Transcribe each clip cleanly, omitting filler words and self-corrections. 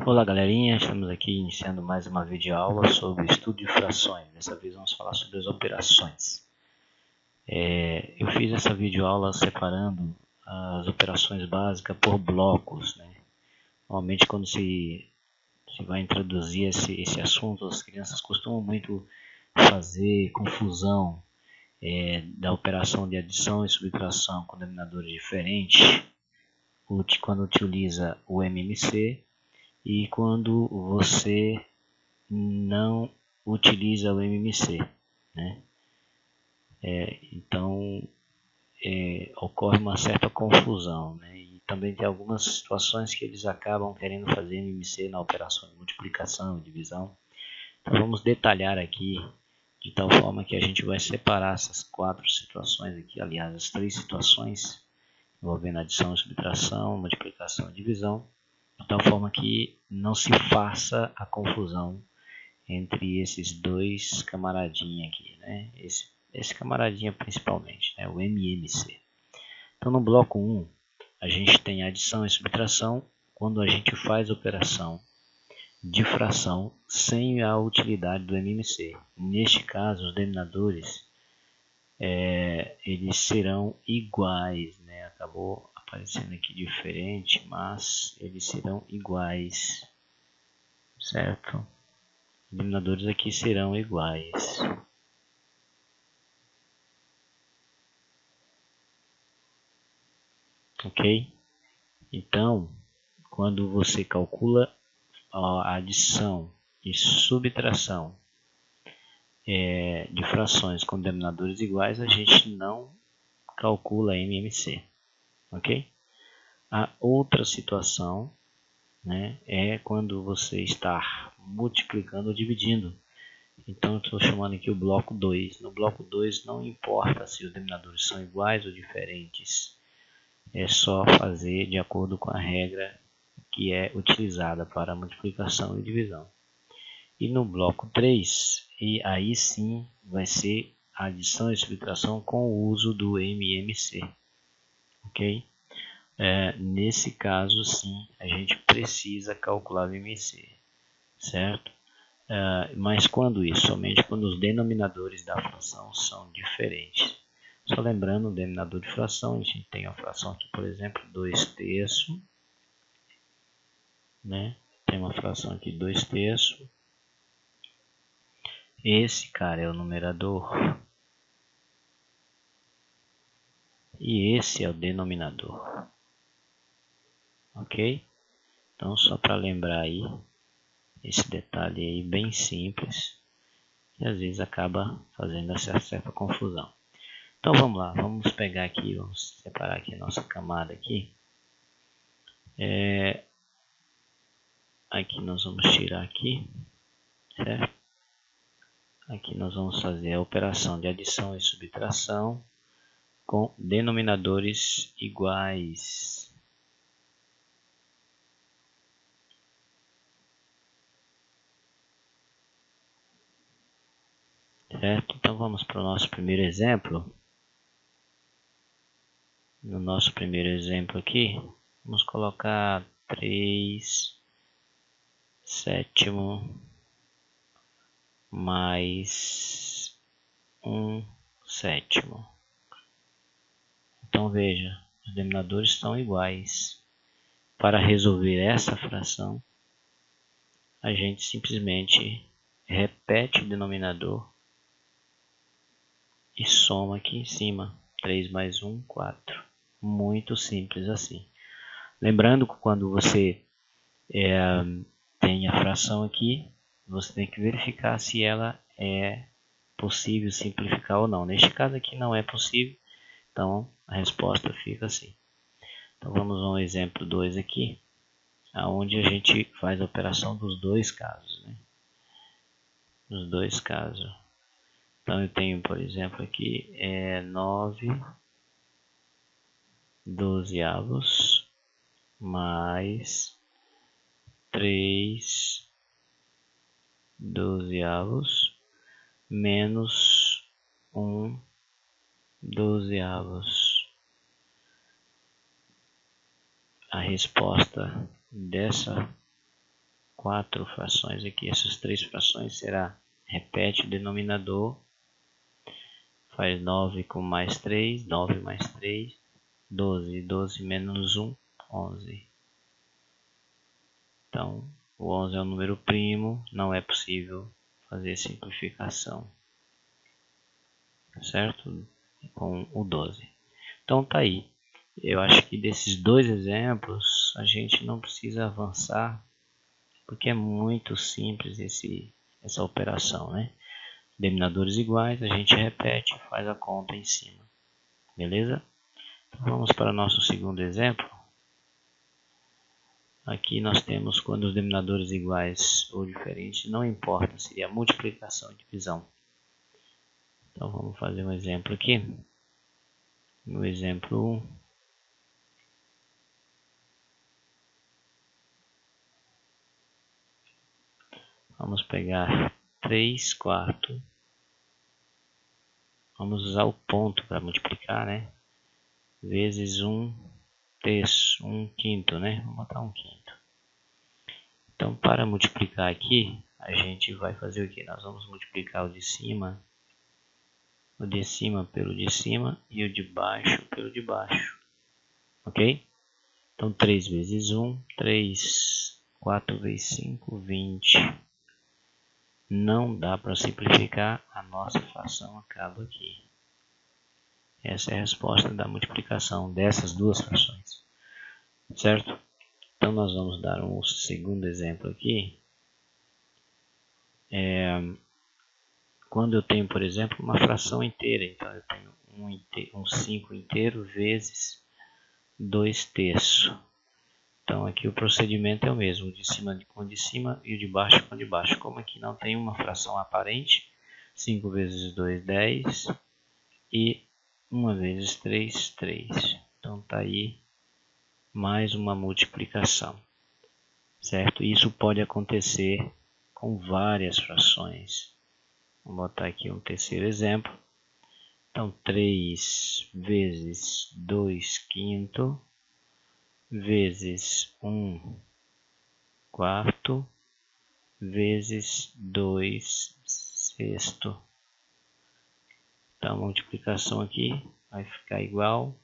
Olá galerinha, estamos aqui iniciando mais uma videoaula sobre estudo de frações. Dessa vez vamos falar sobre as operações. Eu fiz essa videoaula separando as operações básicas por blocos, né? Normalmente quando se vai introduzir esse assunto, as crianças costumam muito fazer confusão da operação de adição e subtração com denominadores diferentes quando utiliza o MMC e quando você não utiliza o MMC, né? Então ocorre uma certa confusão, né? E também tem algumas situações que eles acabam querendo fazer MMC na operação de multiplicação e divisão. Então vamos detalhar aqui de tal forma que a gente vai separar essas 4 situações aqui, aliás, as 3 situações envolvendo adição e subtração, multiplicação e divisão, de tal forma que não se faça a confusão entre esses dois camaradinhos aqui, né? Esse camaradinho principalmente, né? O MMC. Então no bloco 1 a gente tem adição e subtração quando a gente faz operação de fração sem a utilidade do MMC. Neste caso os denominadores eles serão iguais, né? Acabou aparecendo aqui diferente, mas eles serão iguais, certo? Os denominadores aqui serão iguais. Ok? Então, quando você calcula a adição e subtração de frações com denominadores iguais, a gente não calcula MMC. Ok? A outra situação, né, é quando você está multiplicando ou dividindo. Então, estou chamando aqui o bloco 2. No bloco 2, não importa se os denominadores são iguais ou diferentes. É só fazer de acordo com a regra que é utilizada para multiplicação e divisão. E no bloco 3, e aí sim vai ser a adição e subtração com o uso do MMC. Ok? Nesse caso sim, a gente precisa calcular o MMC, certo? Mas quando isso? Somente quando os denominadores da fração são diferentes. Só lembrando, o denominador de fração, a gente tem a fração aqui, por exemplo, 2/3, né? Tem uma fração aqui, 2/3. Esse cara é o numerador e esse é o denominador. Ok? Então, só para lembrar aí, esse detalhe aí bem simples, e às vezes acaba fazendo essa certa confusão. Então vamos lá, vamos pegar aqui, vamos separar aqui a nossa camada aqui. Aqui nós vamos tirar aqui, certo? Aqui nós vamos fazer a operação de adição e subtração com denominadores iguais. Certo? Então vamos para o nosso primeiro exemplo. No nosso primeiro exemplo aqui, vamos colocar 3/7 mais 1/7. Então veja, os denominadores são iguais. Para resolver essa fração, a gente simplesmente repete o denominador e soma aqui em cima. 3 mais 1, 4. Muito simples assim. Lembrando que quando você tem a fração aqui, você tem que verificar se ela é possível simplificar ou não. Neste caso aqui não é possível, então a resposta fica assim. Então vamos a um exemplo 2 aqui, onde a gente faz a operação dos dois casos, né? Dos dois casos. Então eu tenho, por exemplo, aqui 9/12 mais 3/12 menos 1/12. A resposta dessa 4 frações aqui. Essas 3 frações será, repete o denominador, faz 9 com mais 3, 9 mais 3, 12, 12 menos 1, 11. Então, o 11 é um número primo, não é possível fazer simplificação, certo? Com o 12. Então tá aí. Eu acho que desses dois exemplos a gente não precisa avançar, porque é muito simples essa operação, né? Denominadores iguais, a gente repete, faz a conta em cima. Beleza? Então vamos para o nosso segundo exemplo. Aqui nós temos quando os denominadores iguais ou diferentes, não importa, seria multiplicação e divisão. Então vamos fazer um exemplo aqui. No exemplo 1, vamos pegar 3 quartos. Vamos usar o ponto para multiplicar, né? Vezes 1 terço, 1 quinto, né? Vamos botar 1 quinto. Então, para multiplicar aqui, a gente vai fazer o que? Nós vamos multiplicar o de cima pelo de cima e o de baixo pelo de baixo. Ok? Então, 3 vezes 1, 3, 4 vezes 5, 20. Não dá para simplificar, a nossa fração acaba aqui. Essa é a resposta da multiplicação dessas duas frações. Certo? Então, nós vamos dar um segundo exemplo aqui. Quando eu tenho, por exemplo, uma fração inteira. Então, eu tenho um 5 inteiro vezes 2 terços. Então, aqui o procedimento é o mesmo. O de cima com o de cima e o de baixo com o de baixo. Como aqui não tem uma fração aparente, 5 vezes 2, 10. E 1 vezes 3, 3. Então, está aí mais uma multiplicação. Certo? Isso pode acontecer com várias frações. Vou botar aqui um terceiro exemplo. Então, 3 vezes 2 quinto vezes 1 quarto vezes 2 sexto. Então, a multiplicação aqui vai ficar igual.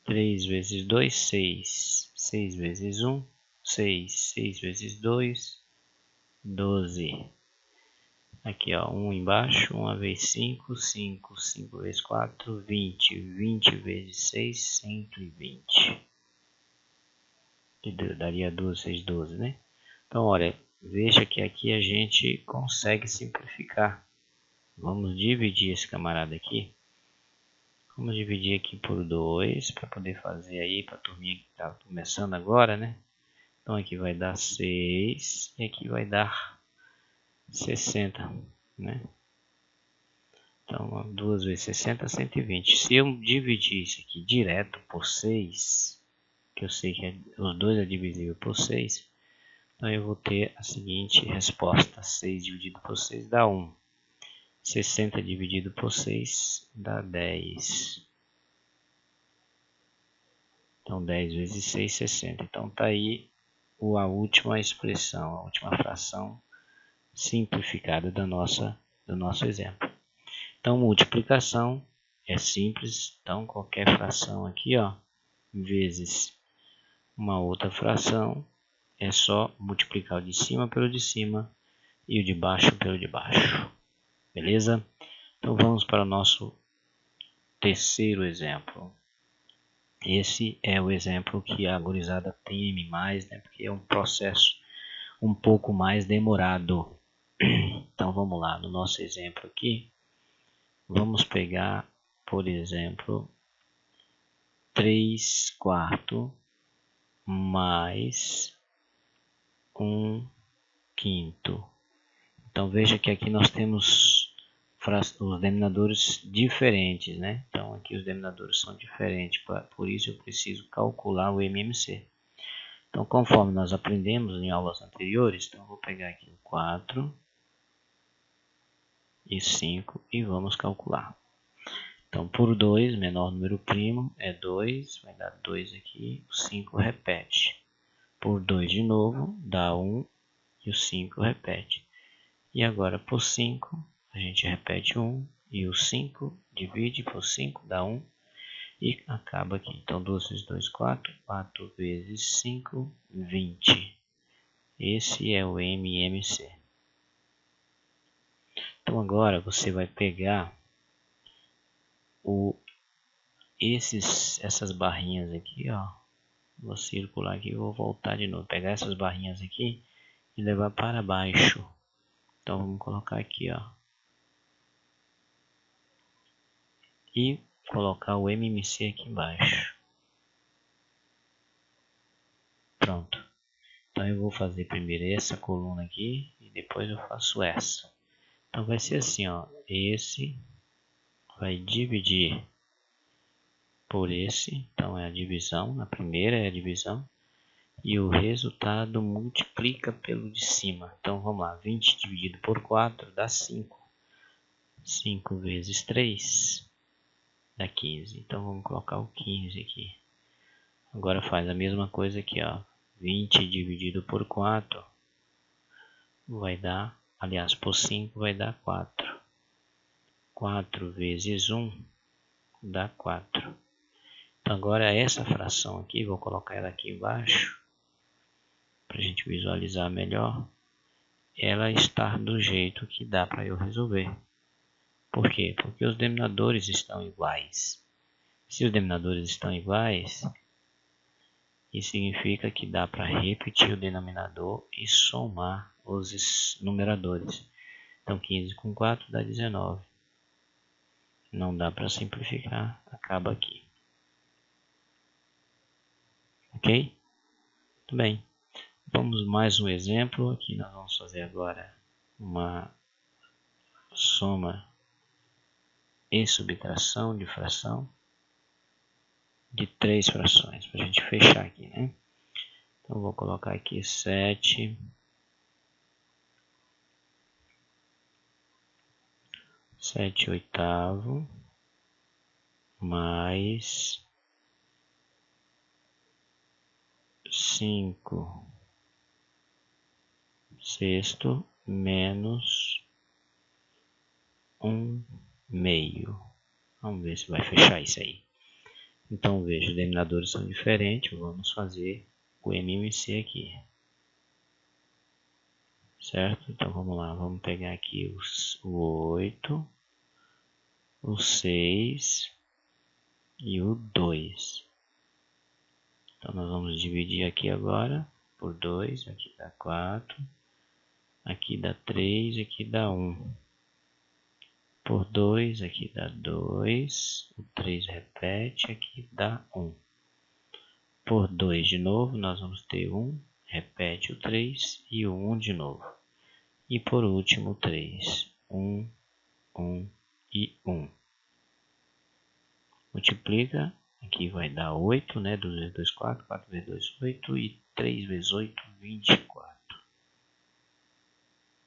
3 vezes 2, 6. 6 vezes 1, 6. 6 vezes 2, 12. Aqui, ó, 1 embaixo, 1 vezes 5, 5. 5 vezes 4, 20. 20 vezes 6, 120. Que daria 2 vezes 12, né? Então, olha, veja que aqui a gente consegue simplificar. Vamos dividir esse camarada aqui. Vamos dividir aqui por 2 para poder fazer aí para a turminha que está começando agora, né? Então aqui vai dar 6 e aqui vai dar 60, né? Então 2 vezes 60, 120. Se eu dividir isso aqui direto por 6, que eu sei que os dois é divisível por 6, então eu vou ter a seguinte resposta. 6 dividido por 6 dá 1. 60 dividido por 6 dá 10. Então 10 vezes 6, 60. Então está aí a última expressão, a última fração simplificada do nosso exemplo. Então multiplicação é simples. Então qualquer fração aqui, ó, vezes uma outra fração, é só multiplicar o de cima pelo de cima e o de baixo pelo de baixo. Beleza? Então vamos para o nosso terceiro exemplo. Esse é o exemplo que a gurizada teme mais, né? Porque é um processo um pouco mais demorado. Então vamos lá, no nosso exemplo aqui, vamos pegar, por exemplo, 3 quartos mais 1 quinto. Então veja que aqui nós temos os denominadores diferentes, né? Então aqui os denominadores são diferentes, por isso eu preciso calcular o MMC. Então conforme nós aprendemos em aulas anteriores, então eu vou pegar aqui o 4 e 5 e vamos calcular. Então por 2, menor número primo é 2, vai dar 2 aqui, o 5 repete. por 2 de novo, dá 1 e o 5 repete. E agora por 5, a gente repete 1 e o 5 divide por 5, dá 1 e acaba aqui. Então 2 vezes 2, 4, 4 vezes 5, 20. Esse é o MMC. Então agora você vai pegar essas barrinhas aqui, ó. Vou circular aqui e vou voltar de novo. Pegar essas barrinhas aqui e levar para baixo. Então vamos colocar aqui, ó. E colocar o MMC aqui embaixo. Pronto. Então eu vou fazer primeiro essa coluna aqui e depois eu faço essa. Então vai ser assim, ó. Esse vai dividir por esse. Então é a divisão. A primeira é a divisão. E o resultado multiplica pelo de cima. Então vamos lá. 20 dividido por 4 dá 5. 5 vezes 3 dá 15. Então vamos colocar o 15 aqui. Agora faz a mesma coisa aqui, ó. 20 dividido por 4 vai dar, aliás, por 5 vai dar 4. 4 vezes 1 dá 4. Então agora essa fração aqui, vou colocar ela aqui embaixo, para a gente visualizar melhor. Ela está do jeito que dá para eu resolver. Por quê? Porque os denominadores estão iguais. Se os denominadores estão iguais, isso significa que dá para repetir o denominador e somar os numeradores. Então 15 com 4 dá 19. Não dá para simplificar, acaba aqui. Ok? Muito bem. Vamos mais um exemplo. Aqui nós vamos fazer agora uma soma e subtração de fração de 3 frações, para a gente fechar aqui, né? Então vou colocar aqui 7 oitavo mais 5 sexto menos 1 meio. Vamos ver se vai fechar isso aí. Então veja, os denominadores são diferentes. Vamos fazer o MMC aqui. Certo? Então vamos lá. Vamos pegar aqui o 8, o 6 e o 2. Então nós vamos dividir aqui agora por 2. Aqui dá 4. Aqui dá 3. Aqui dá 1. Por 2, aqui dá 2. O 3 repete. Aqui dá 1. Por 2 de novo, nós vamos ter 1. Repete o 3 e o 1 de novo. E por último, 3. 1, 1 e 1. Multiplica. Aqui vai dar 8, né? 2 vezes 2, 4. 4 vezes 2, 8. E 3 vezes 8, 24.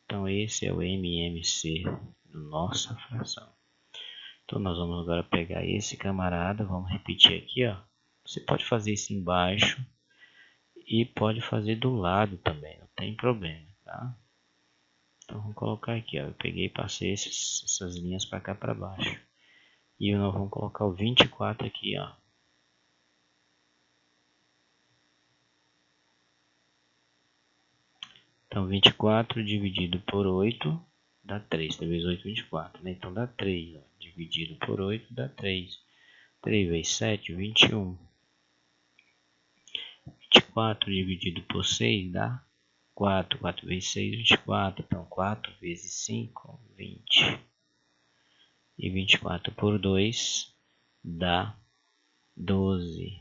Então, esse é o MMC da nossa fração. Então, nós vamos agora pegar esse camarada. Vamos repetir aqui, ó. Você pode fazer isso embaixo. E pode fazer do lado também. Não tem problema, tá? Então, vamos colocar aqui, ó. Eu peguei e passei essas linhas para cá para baixo. E nós vamos colocar o 24 aqui, ó. Então 24 dividido por 8 dá 3. 3 vezes 8, 24. Né? Então dá 3. Ó. Dividido por 8 dá 3. 3 vezes 7, 21. 24 dividido por 6 dá 4. 4 vezes 6, 24. Então 4 vezes 5, 20. E 24 por 2 dá 12.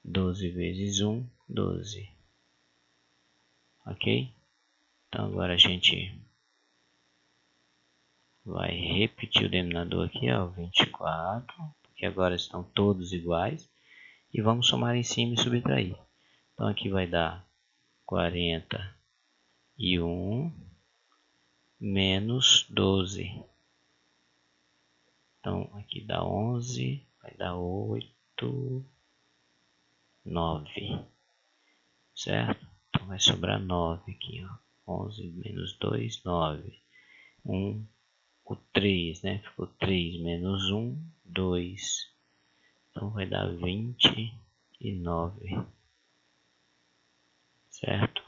12 vezes 1, 12. Ok? Então agora a gente vai repetir o denominador aqui, ó, 24, porque agora estão todos iguais. E vamos somar em cima e subtrair. Então aqui vai dar 41 menos 12. Então aqui dá 11, vai dar 8, 9. certo? Então vai sobrar 9 aqui, ó. 11 menos 2, 9. 1, o 3, né? Ficou 3 menos 1, 2. Então vai dar 29, certo?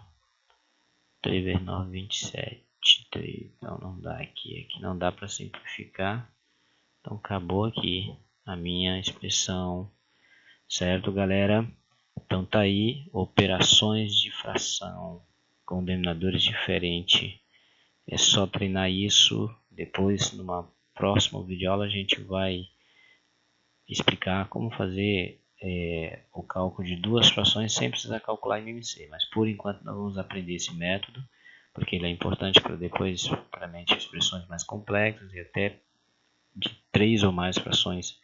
3 vezes 9, 27. 3, então não dá aqui não dá para simplificar. Então acabou aqui a minha expressão, certo, galera? Então tá aí, operações de fração com denominadores diferentes. É só treinar isso. Depois, numa próxima videoaula, a gente vai explicar como fazer o cálculo de duas frações sem precisar calcular em MMC. Mas por enquanto nós vamos aprender esse método, porque ele é importante para depois futuramente expressões mais complexas e até de 3 ou mais frações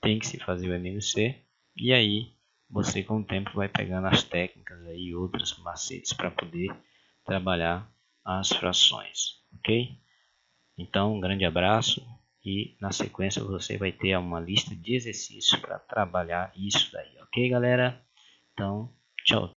tem que se fazer o MMC. E aí você com o tempo vai pegando as técnicas aí e outros macetes para poder trabalhar as frações, ok? Então um grande abraço e na sequência você vai ter uma lista de exercícios para trabalhar isso daí, ok, galera? Então, tchau.